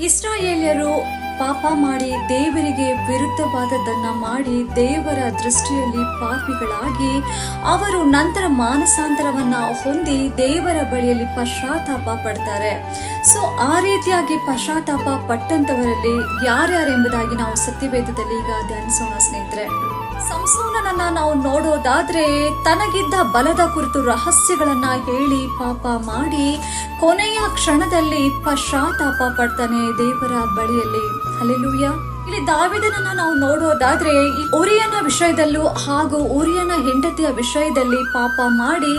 ಇಸ್ರಾಯೇಲ್ಯರು ಪಾಪ ಮಾಡಿ ದೇವರಿಗೆ ವಿರುದ್ಧವಾದದ್ದನ್ನ ಮಾಡಿ ದೇವರ ದೃಷ್ಟಿಯಲ್ಲಿ ಪಾಪಿಗಳಾಗಿ ಅವರು ನಂತರ ಮಾನಸಾಂತರವನ್ನ ಹೊಂದಿ ದೇವರ ಬಳಿಯಲ್ಲಿ ಪಶ್ಚಾತ್ತಾಪ ಪಡ್ತಾರೆ. ಸೊ ಆ ರೀತಿಯಾಗಿ ಪಶ್ಚಾತ್ತಾಪ ಪಟ್ಟಂತವರಲ್ಲಿ ಯಾರ್ಯಾರೆಂಬುದಾಗಿ ನಾವು ಸತ್ಯವೇದದಲ್ಲಿ ಈಗ ಧ್ಯಾನಿಸೋಣ ಸ್ನೇಹಿತರೆ. ಸಂಸೋನನನ್ನ ನಾವು ನೋಡೋದಾದ್ರೆ ತನಗಿದ್ದ ಬಲದ ಕುರಿತು ರಹಸ್ಯಗಳನ್ನ ಹೇಳಿ ಪಾಪ ಮಾಡಿ ಕೊನೆಯ ಕ್ಷಣದಲ್ಲಿ ಪಶ್ಚಾತ್ತಾಪ ಪಡ್ತಾನೆ ದೇವರ ಬಳಿಯಲ್ಲಿ. ಹಲ್ಲೆಲೂಯಾ. ಇಲ್ಲಿ ದಾವೀದನನ್ನ ನಾವು ನೋಡೋದಾದ್ರೆ ಉರಿಯನ ವಿಷಯದಲ್ಲೂ ಹಾಗೂ ಉರಿಯನ ಹೆಂಡತಿಯ ವಿಷಯದಲ್ಲಿ ಪಾಪ ಮಾಡಿ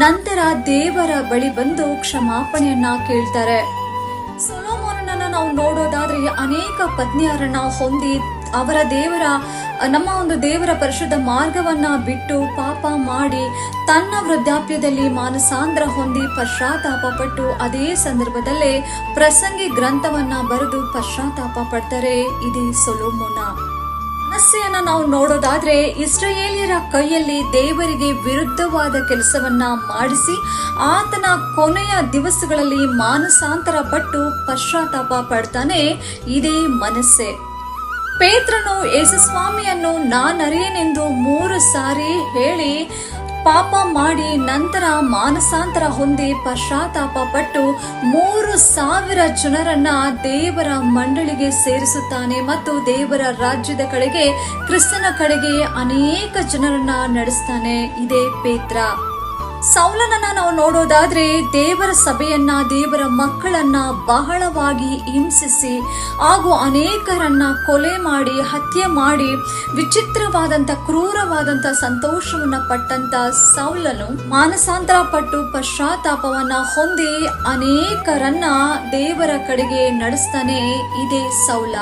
ನಂತರ ದೇವರ ಬಳಿ ಬಂದು ಕ್ಷಮಾಪಣೆಯನ್ನ ಕೇಳ್ತಾರೆ. ಸೊಲೊಮೋನನನ್ನ ನಾವು ನೋಡೋದಾದ್ರೆ ಅನೇಕ ಪತ್ನಿಯರನ್ನ ಹೊಂದಿ ಅವರ ನಮ್ಮ ಒಂದು ದೇವರ ಪರಿಶುದ್ಧ ಮಾರ್ಗವನ್ನ ಬಿಟ್ಟು ಪಾಪ ಮಾಡಿ ತನ್ನ ವೃದ್ಧಾಪ್ಯದಲ್ಲಿ ಮಾನಸಾಂತರ ಹೊಂದಿ ಪಶ್ಚಾತ್ತಾಪ ಪಟ್ಟು ಅದೇ ಸಂದರ್ಭದಲ್ಲೇ ಪ್ರಸಂಗಿ ಗ್ರಂಥವನ್ನ ಬರೆದು ಪಶ್ಚಾತ್ತಾಪ ಪಡ್ತಾರೆ. ಇದೇ ಸೊಲೊಮೋನ. ಮನಸ್ಸೆಯನ್ನ ನಾವು ನೋಡೋದಾದ್ರೆ ಇಸ್ರಾಯೇಲ್ಯರ ಕೈಯಲ್ಲಿ ದೇವರಿಗೆ ವಿರುದ್ಧವಾದ ಕೆಲಸವನ್ನ ಮಾಡಿಸಿ ಆತನ ಕೊನೆಯ ದಿವಸಗಳಲ್ಲಿ ಮಾನಸಾಂತರ ಪಟ್ಟು ಪಶ್ಚಾತ್ತಾಪ ಪಡ್ತಾನೆ. ಇದೇ ಮನಸ್ಸೆ. ಪೇತ್ರನು ಯೇಸುಸ್ವಾಮಿಯನ್ನು ನಾನರಿಯನೆಂದು 3 ಸಾರಿ ಹೇಳಿ ಪಾಪ ಮಾಡಿ ನಂತರ ಮಾನಸಾಂತರ ಹೊಂದಿ ಪಶ್ಚಾತ್ತಾಪ ಪಟ್ಟು 3,000 ಜನರನ್ನ ದೇವರ ಮಂಡಳಿಗೆ ಸೇರಿಸುತ್ತಾನೆ ಮತ್ತು ದೇವರ ರಾಜ್ಯದ ಕಡೆಗೆ ಕ್ರಿಸ್ತನ ಕಡೆಗೆ ಅನೇಕ ಜನರನ್ನ ನಡೆಸ್ತಾನೆ. ಇದೇ ಪೇತ್ರ. ಸೌಲನನ್ನ ನಾವು ನೋಡೋದಾದ್ರೆ ದೇವರ ಸಭೆಯನ್ನ ದೇವರ ಮಕ್ಕಳನ್ನ ಬಹಳವಾಗಿ ಹಿಂಸಿಸಿ ಹಾಗೂ ಅನೇಕರನ್ನ ಕೊಲೆ ಮಾಡಿ ಹತ್ಯೆ ಮಾಡಿ ವಿಚಿತ್ರವಾದಂತ ಕ್ರೂರವಾದಂತ ಸಂತೋಷವನ್ನ ಪಟ್ಟಂತ ಸೌಲನು ಮಾನಸಾಂತರ ಪಟ್ಟು ಪಶ್ಚಾತ್ತಾಪವನ್ನ ಹೊಂದಿ ಅನೇಕರನ್ನ ದೇವರ ಕಡೆಗೆ ನಡೆಸ್ತಾನೆ. ಇದೇ ಸೌಲ.